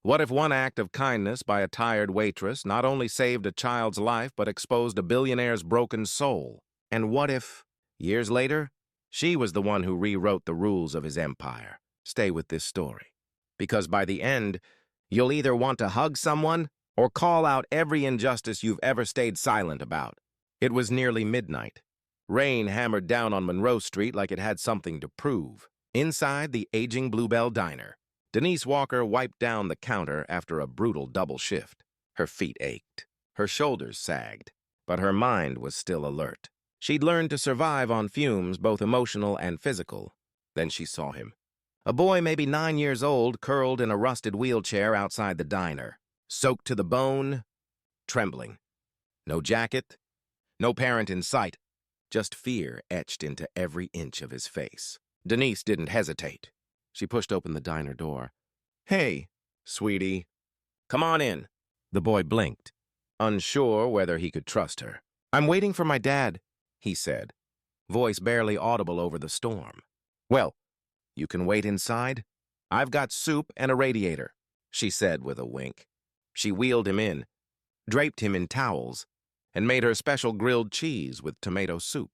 What if one act of kindness by a tired waitress not only saved a child's life but exposed a billionaire's broken soul? And what if, years later, she was the one who rewrote the rules of his empire? Stay with this story. Because by the end, you'll either want to hug someone or call out every injustice you've ever stayed silent about. It was nearly midnight. Rain hammered down on Monroe Street like it had something to prove. Inside the aging Bluebell Diner, Denise Walker wiped down the counter after a brutal double shift. Her feet ached. Her shoulders sagged. But her mind was still alert. She'd learned to survive on fumes, both emotional and physical. Then she saw him. A boy maybe 9 years old, curled in a rusted wheelchair outside the diner, soaked to the bone, trembling. No jacket, no parent in sight, just fear etched into every inch of his face. Denise didn't hesitate. She pushed open the diner door. "Hey, sweetie, come on in." The boy blinked, unsure whether he could trust her. "I'm waiting for my dad," he said, voice barely audible over the storm. "Well, you can wait inside. I've got soup and a radiator," she said with a wink. She wheeled him in, draped him in towels, and made her special grilled cheese with tomato soup.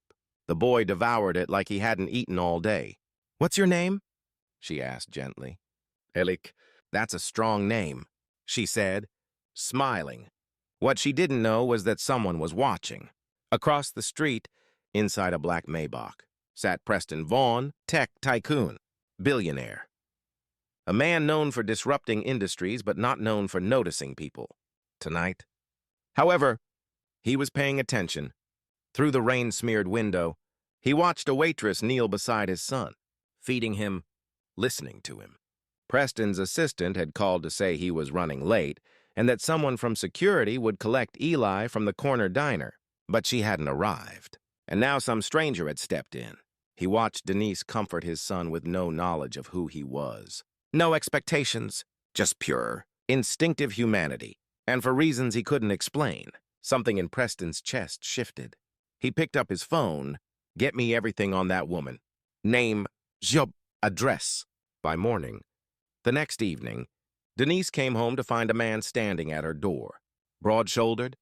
The boy devoured it like he hadn't eaten all day. "What's your name?" she asked gently. "Elik, that's a strong name," she said, smiling. What she didn't know was that someone was watching. Across the street, inside a black Maybach, sat Preston Vaughn, tech tycoon, billionaire. A man known for disrupting industries but not known for noticing people. Tonight. However, he was paying attention. Through the rain-smeared window, he watched a waitress kneel beside his son, feeding him, listening to him. Preston's assistant had called to say he was running late and that someone from security would collect Eli from the corner diner, but she hadn't arrived. And now some stranger had stepped in. He watched Denise comfort his son with no knowledge of who he was. No expectations, just pure, instinctive humanity. And for reasons he couldn't explain, something in Preston's chest shifted. He picked up his phone. "Get me everything on that woman. Name, job, address." By morning, the next evening, Denise came home to find a man standing at her door, broad-shouldered,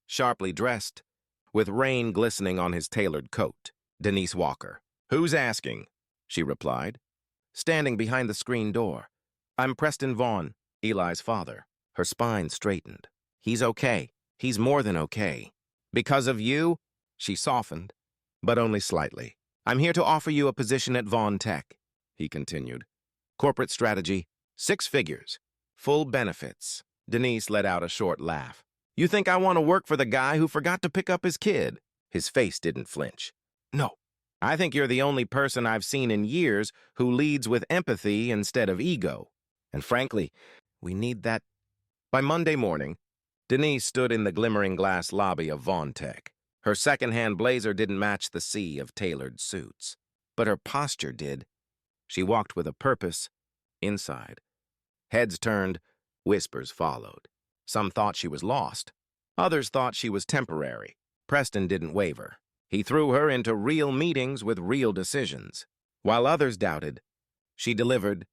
sharply dressed, with rain glistening on his tailored coat. Denise Walker. "Who's asking?" she replied, standing behind the screen door. "I'm Preston Vaughn, Eli's father." Her spine straightened. "He's okay. He's more than okay. Because of you?" She softened, but only slightly. "I'm here to offer you a position at Vaughn Tech," he continued. "Corporate strategy, 6 figures, full benefits." Denise let out a short laugh. "You think I want to work for the guy who forgot to pick up his kid?" His face didn't flinch. "No. I think you're the only person I've seen in years who leads with empathy instead of ego. And frankly, we need that." By Monday morning, Denise stood in the glimmering glass lobby of Vaughn Tech. Her second-hand blazer didn't match the sea of tailored suits, but her posture did. She walked with a purpose, inside. Heads turned, whispers followed. Some thought she was lost. Others thought she was temporary. Preston didn't waver. He threw her into real meetings with real decisions. While others doubted, she delivered.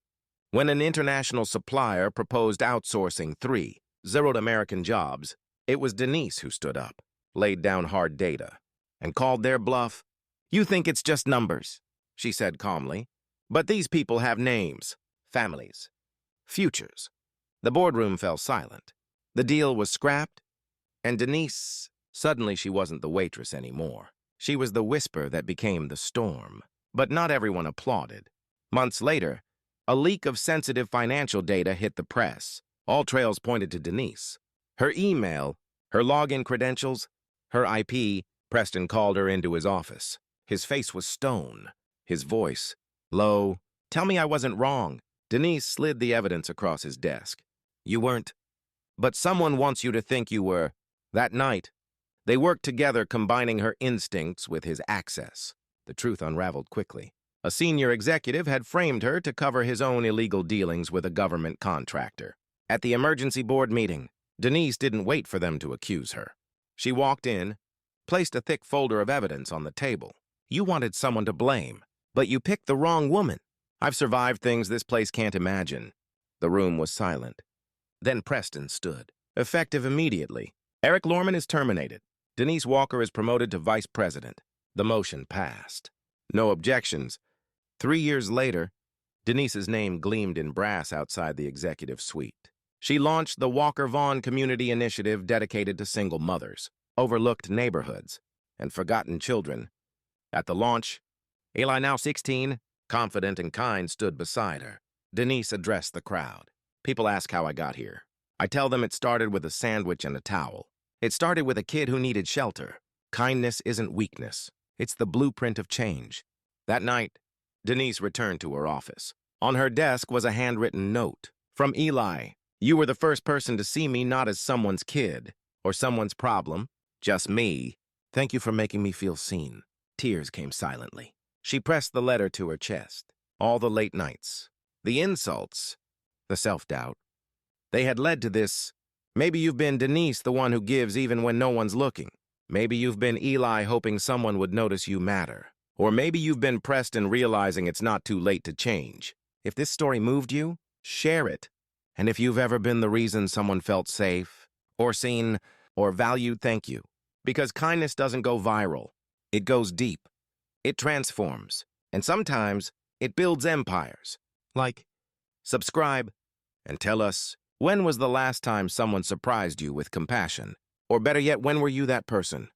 When an international supplier proposed outsourcing 3 zeroed American jobs, it was Denise who stood up, laid down hard data, and called their bluff. "You think it's just numbers," she said calmly. "But these people have names, families, futures." The boardroom fell silent. The deal was scrapped, and Denise, suddenly she wasn't the waitress anymore. She was the whisper that became the storm. But not everyone applauded. Months later, a leak of sensitive financial data hit the press. All trails pointed to Denise. Her email, her login credentials, her IP. Preston called her into his office. His face was stone, his voice low. "Tell me I wasn't wrong." Denise slid the evidence across his desk. "You weren't. But someone wants you to think you were." That night, they worked together, combining her instincts with his access. The truth unraveled quickly. A senior executive had framed her to cover his own illegal dealings with a government contractor. At the emergency board meeting, Denise didn't wait for them to accuse her. She walked in, placed a thick folder of evidence on the table. "You wanted someone to blame, but you picked the wrong woman. I've survived things this place can't imagine." The room was silent. Then Preston stood. Effective immediately. Eric Lorman is terminated. Denise Walker is promoted to vice president. The motion passed. No objections. 3 years later, Denise's name gleamed in brass outside the executive suite. She launched the Walker-Vaughn Community Initiative dedicated to single mothers, overlooked neighborhoods, and forgotten children. At the launch, Eli, now 16, confident and kind, stood beside her. Denise addressed the crowd. People ask how I got here. I tell them it started with a sandwich and a towel. It started with a kid who needed shelter. Kindness isn't weakness. It's the blueprint of change. That night, Denise returned to her office. On her desk was a handwritten note. From Eli, you were the first person to see me not as someone's kid or someone's problem, just me. Thank you for making me feel seen. Tears came silently. She pressed the letter to her chest. All the late nights, the insults, the self-doubt. They had led to this. Maybe you've been Denise, the one who gives even when no one's looking. Maybe you've been Eli, hoping someone would notice you matter. Or maybe you've been Preston, realizing it's not too late to change. If this story moved you, share it. And if you've ever been the reason someone felt safe, or seen, or valued, thank you. Because kindness doesn't go viral. It goes deep. It transforms. And sometimes it builds empires. Like, subscribe, and tell us, when was the last time someone surprised you with compassion? Or better yet, when were you that person?